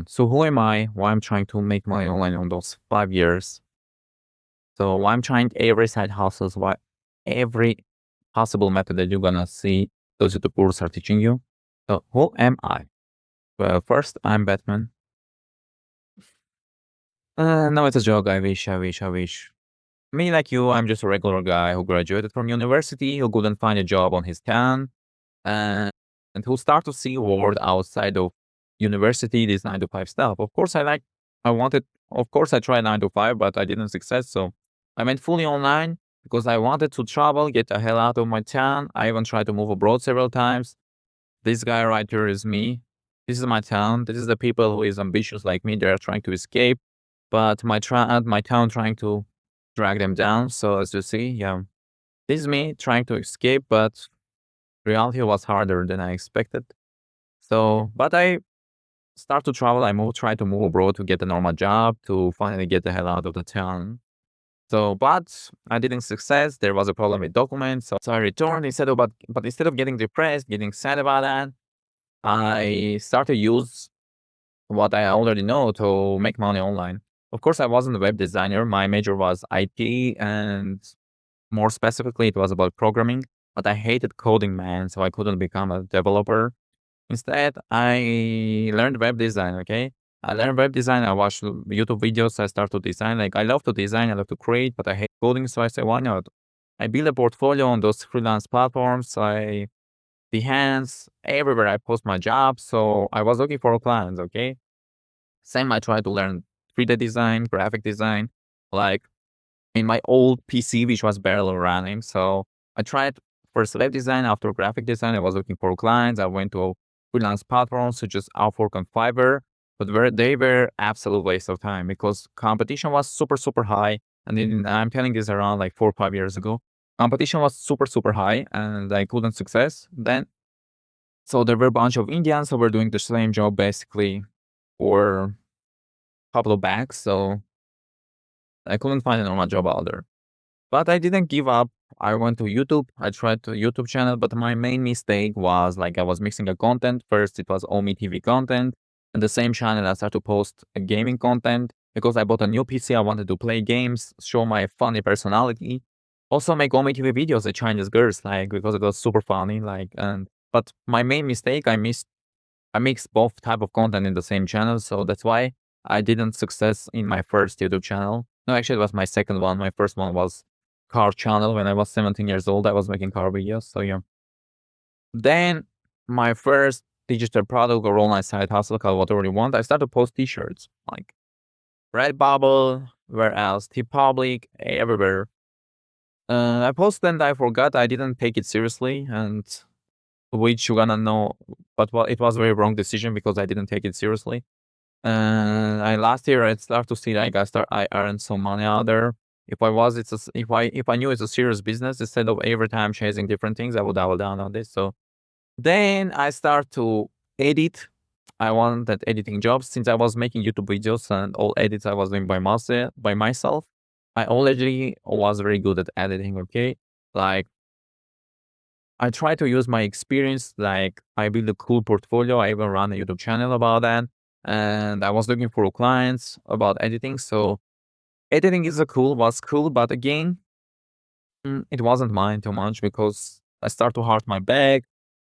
So who am I? Why I'm trying to make money online on those 5 years? So why I'm trying every side hustles, why every possible method that you're gonna see those YouTube gurus are teaching you. So who am I? Well, first I'm Batman. No, it's a joke. I wish. Me like you, I'm just a regular guy who graduated from university, who couldn't find a job on his town, and who start to see world outside of university, this 9 to 5 stuff. Of course, I wanted, of course, I tried 9 to 5, but I didn't success. So I went fully online because I wanted to travel, get the hell out of my town. I even tried to move abroad several times. This guy right here is me. This is my town. This is the people who is ambitious like me. They're trying to escape, but my town trying to drag them down. So as you see, yeah, this is me trying to escape, but reality was harder than I expected. So, but I start to travel. Try to move abroad to get a normal job to finally get the hell out of the town. So, but I didn't success. There was a problem with documents. So I returned but instead of getting depressed, getting sad about that, I started use what I already know to make money online. Of course, I wasn't a web designer. My major was IT, and more specifically, it was about programming. But I hated coding, man, so I couldn't become a developer. Instead, I learned web design. Okay, I learned web design. I watched YouTube videos. I started to design. Like I love to design. I love to create, but I hate coding. So I said, why not? I built a portfolio on those freelance platforms. I Behance, everywhere I post my job. So I was looking for clients. Okay, same. I tried to learn 3D design, graphic design, like in my old PC, which was barely running. So I tried first web design, after graphic design. I was looking for clients. I went to freelance platforms such as Upwork and Fiverr, but they were absolute waste of time because competition was super, super high. And I'm telling this around like 4 or 5 years ago. Competition was super, super high and I couldn't success then. So there were a bunch of Indians who were doing the same job basically for a couple of bags. So I couldn't find a normal job out there. But I didn't give up. I went to YouTube. I tried to YouTube channel, but my main mistake was like I was mixing a content. First, it was OmeTV content, and the same channel I started to post a gaming content because I bought a new PC. I wanted to play games, show my funny personality, also make OmeTV videos with Chinese girls, like because it was super funny. But my main mistake, I mixed both type of content in the same channel, so that's why I didn't success in my first YouTube channel. No, actually, it was my second one. My first one was car channel. When I was 17 years old, I was making car videos. So yeah. Then my first digital product or online side hustle, call whatever you want. I started to post T-shirts like Redbubble, where else, T-Public, everywhere. I posted and I forgot. I didn't take it seriously, and which you're gonna know. But it was a very wrong decision because I didn't take it seriously. I last year I start to see like I earned some money out there. If I knew it's a serious business, instead of every time chasing different things, I would double down on this. So then I start to edit. I wanted editing jobs since I was making YouTube videos and all edits I was doing by myself. I already was very good at editing. Okay, like I try to use my experience. Like I build a cool portfolio. I even run a YouTube channel about that, and I was looking for clients about editing. So editing was cool, but again, it wasn't mine too much because I start to hurt my back,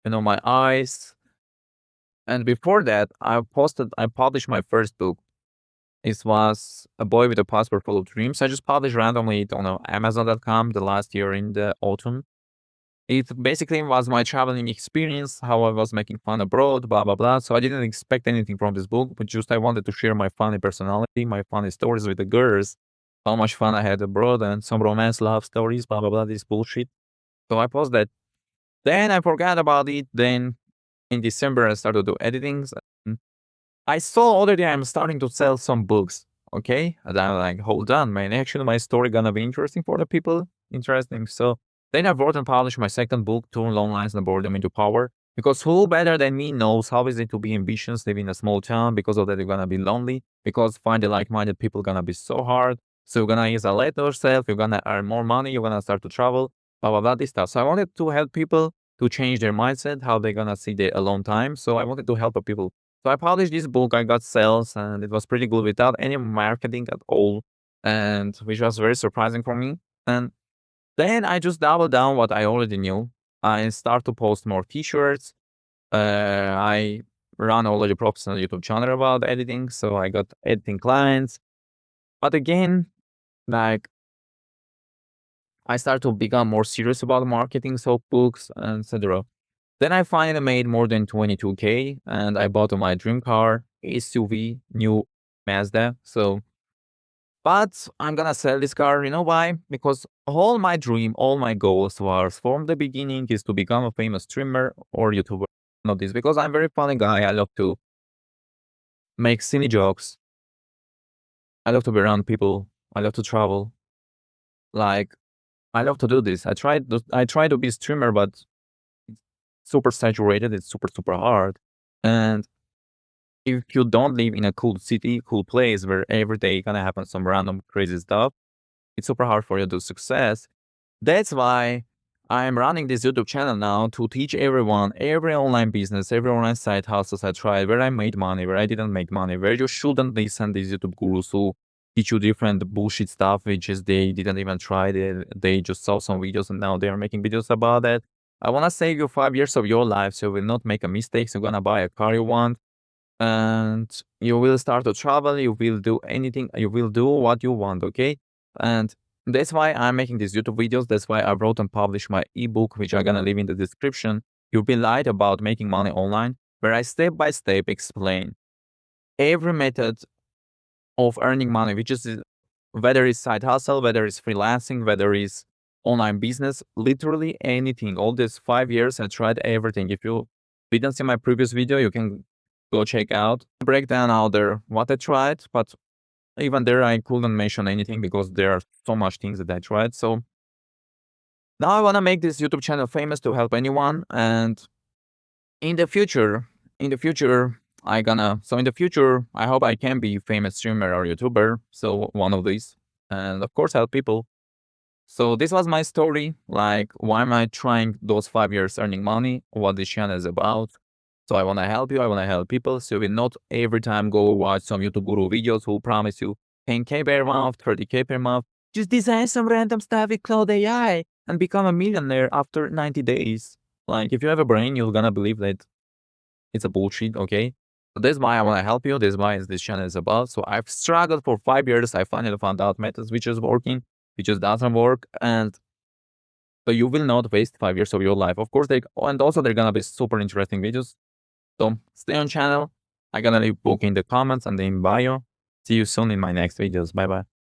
my eyes. And before that, I published my first book. It was A Boy with a Passport Full of Dreams. I just published randomly on Amazon.com the last year in the autumn. It basically was my traveling experience, how I was making fun abroad, blah, blah, blah. So I didn't expect anything from this book, but just I wanted to share my funny personality, my funny stories with the girls, how much fun I had abroad, and some romance love stories, blah, blah, blah, this bullshit. So I posted that. Then I forgot about it. Then in December, I started to do editings. And I saw already I'm starting to sell some books. Okay. And I'm like, hold on, man. Actually, my story gonna be interesting for the people. Interesting. So then I wrote and published my second book, Turn Long Lines and Boredom into Power. Because who better than me knows how is it to be ambitious, live in a small town? Because of that, you're gonna be lonely. Because finding like-minded people gonna be so hard. So you're gonna isolate yourself. You're gonna earn more money. You're gonna start to travel. Blah blah blah. This stuff. So I wanted to help people to change their mindset, how they're gonna see their alone time. So I wanted to help the people. So I published this book, I got sales, and it was pretty good without any marketing at all, and which was very surprising for me. And then I just doubled down what I already knew. I start to post more t-shirts. I run already professional YouTube channel about editing, so I got editing clients. But again, like I start to become more serious about marketing, so books, and etc. Then I finally made more than 22K and I bought my dream car, SUV, new Mazda. So, but I'm gonna sell this car. You know why? Because all my dream, all my goals was from the beginning is to become a famous streamer or YouTuber. Not this because I'm very funny guy. I love to make silly jokes. I love to be around people. I love to travel. Like I love to do this. I try to be a streamer, but it's super saturated. It's super hard. And if you don't live in a cool city, cool place where every day gonna happen some random crazy stuff, it's super hard for you to success. That's why I'm running this YouTube channel now to teach everyone, every online business, every online side hustles I tried, where I made money, where I didn't make money, where you shouldn't listen to these YouTube gurus who teach you different bullshit stuff, which is they didn't even try it. They just saw some videos and now they are making videos about it. I wanna save you 5 years of your life so you will not make a mistake. You're gonna buy a car you want and you will start to travel, you will do anything, you will do what you want, okay? And that's why I'm making these YouTube videos. That's why I wrote and published my ebook, which I'm gonna leave in the description. You'll be light about making money online, where I step by step explain every method of earning money, which is whether it's side hustle, whether it's freelancing, whether it's online business, literally anything. All these 5 years, I tried everything. If you didn't see my previous video, you can go check out. Break down out there what I tried, but even there I couldn't mention anything because there are so much things that I tried. So now I want to make this YouTube channel famous to help anyone. And in the future, in the future, in the future, I hope I can be famous streamer or YouTuber. So one of these, and of course help people. So this was my story. Like, why am I trying those 5 years earning money? What this channel is about. So I want to help you. I want to help people. So you will not every time go watch some YouTube guru videos who promise you 10K per month, 30K per month. Just design some random stuff with Cloud AI and become a millionaire after 90 days. Like, if you have a brain, you're gonna believe that it's a bullshit, okay? So that's why I want to help you. That's why this channel is about. So I've struggled for 5 years. I finally found out methods which is working, which just doesn't work. And so you will not waste 5 years of your life. Of course, and also they're gonna be super interesting videos. So stay on channel. I'm gonna leave book in the comments and in bio. See you soon in my next videos. Bye bye.